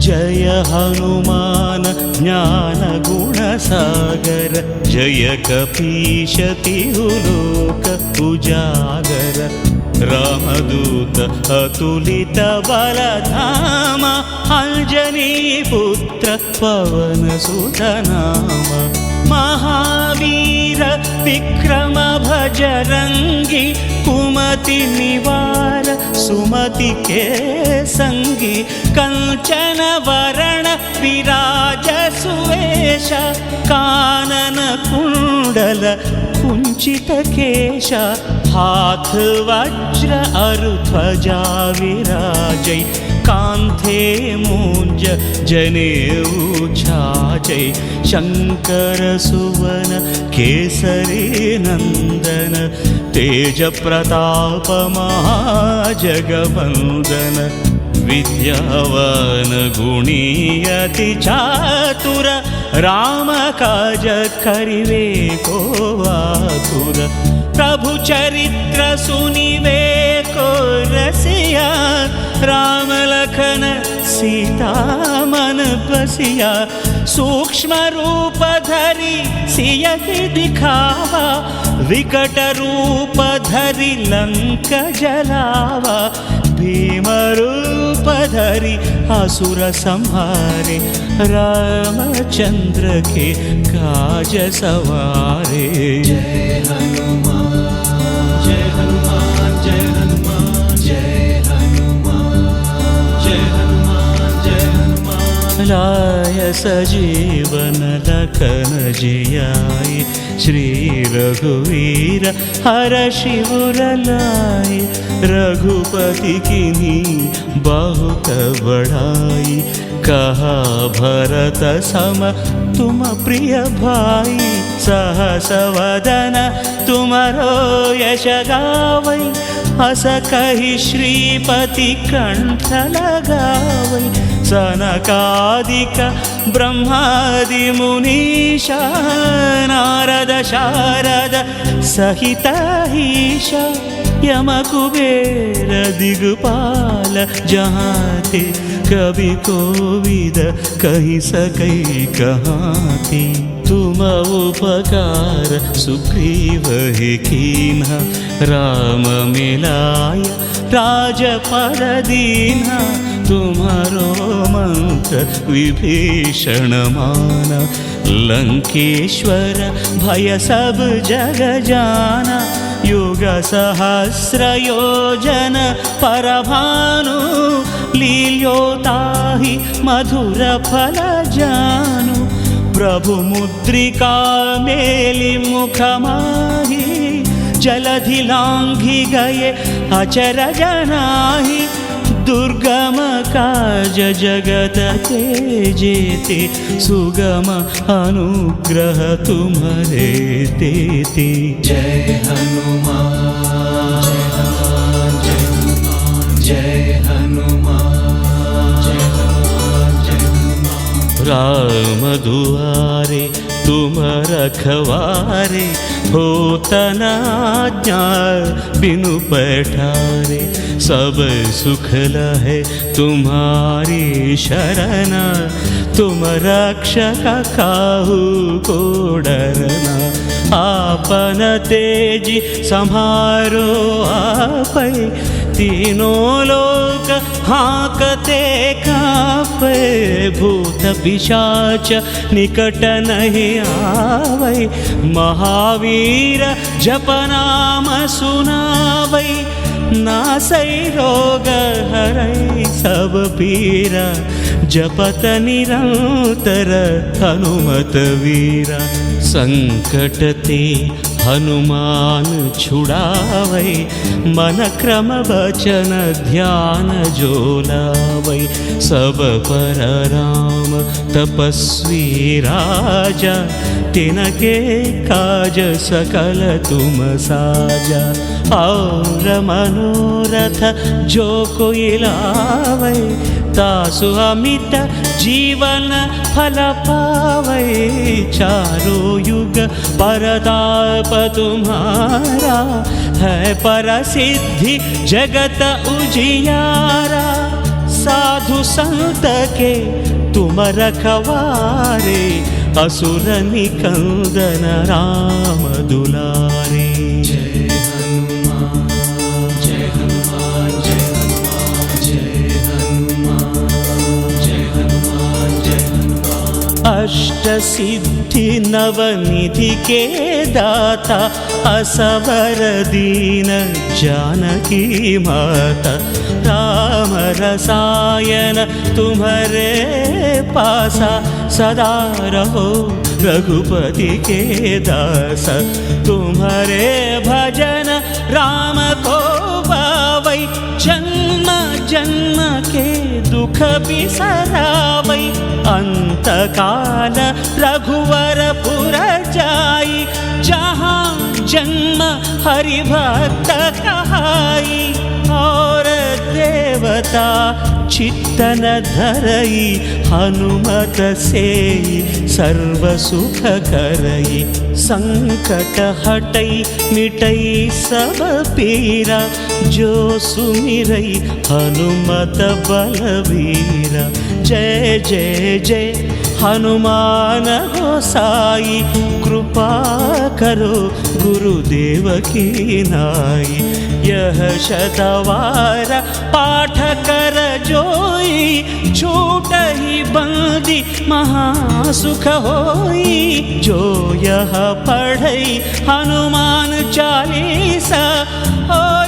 जय हनुमान ज्ञान गुणसागर जय कपीश तिहुलोक उजागर रामदूत अतुलित बलधाम अंजनी पुत्र पवन सुत नाम महावीर विक्रम भजरंगी कुमति निवार सुमति के संगी कंचन वरण विराज सुवेश कानन कुंडल कुंचित केश हाथ वज्र अरुध्वजा विराजै कांधे मूंज जनेऊ छाजै शंकर सुवन केसरी नंदन तेज प्रताप महाजगवंदन विद्यावान गुणी अति चातुर राम काज करिवे को आतुर प्रभु चरित्र सुनिवे को रसिया राम लखन सीता मन बसिया सूक्ष्म रूप धरि सियहि दिखावा विकट रूप धरि लंक जलावा भीम रूप धरि असुर संहारे रामचंद्र के काज सवारे। जय हनुमान जय हनुमान जय हनुमान जय हनुमान जय हनुमान जय हनुमान लाय सजीवन लखन जियाय श्री रघुवीर हर शिवर लाय रघुपति कीन्ही बहुत बड़ाई कहा भरत सम तुम प्रिय भाई सहस वदन तुमरो यश गावै अस कहि श्रीपति कंठ लगावै सनकादिक ब्रह्मादि मुनीशा नारद शारद सहित ईशा यम कुबेर दिगपाल जहाँते कवि कोविद कहि सकै कहाँते तुम उपकार सुग्रीव ही कीन्हा राम मिलाय राजपद दीन्हा तुम्हारो मंत्र विभीषण माना लंकेश्वर भय सब जग जाना युग सहस्र योजन परभानु लील्योताहि मधुर फल जानु प्रभु मुद्रिका मेलि मुख माहि जलधि लांघि गए अचर जनाहि दुर्गम काज जगत के जेते सुगम अनुग्रह तुम्हारे देते। जय हनुमान जय हनुमान जय हनुमान जय हनुमान जय हनुमान राम दुआरे तुम रखवारे होत न आज्ञा बिनु पैठारे सब सुख लहे तुम्हारी शरण तुम रक्षक काहू को डरना आपन तेजी सम्हारो आपै तीनों लोक हाँकते कांपे भूत पिशाच निकट नहीं आवै महावीर जप नाम सुनावै नासै रोग हरै सब पीरा जपत निरंतर हनुमत वीरा संकट ते हनुमान छुड़ावै मन क्रम वचन ध्यान जो लावै सब पर राम तपस्वी राजा तिनके काज सकल तुम साजा और मनोरथ जो कोई लावै तासु अमित जीवन फल पावै चारों युग परताप तुम्हारा है परसिद्धि जगत उजियारा साधु संत के तुम रखवारे, असुर निकंदन राम दुलारे। जय हनुमान जय हनुमान जय हनुमान जय हनुमान जय हनुमान जय हनुमान। अष्ट सिद्धि नवनिधि के दाता, असवर दीन जानकी माता। राम रसायन तुम्हारे पासा, सदा रहो रघुपति के दास। तुम्हारे भजन राम को पावै, जन्म जन्म के दुख बिसरावै। अंत काल रघुवरपुर जाई, जहाँ जन्म हरि भक्त कहाई। और देवता चित्तन धरई, हनुमत से सर्व सुख करई। संकट हटई मिटई सब पीरा, जो सुमिरई हनुमत बलवीरा। जय जय जय हनुमान गोसाई, कृपा करो गुरुदेव की नाई। यह शतवार पाठ कर जोई, छूटहि बंदी महासुख होई। जो यह पढ़ई हनुमान चालीसा, होई।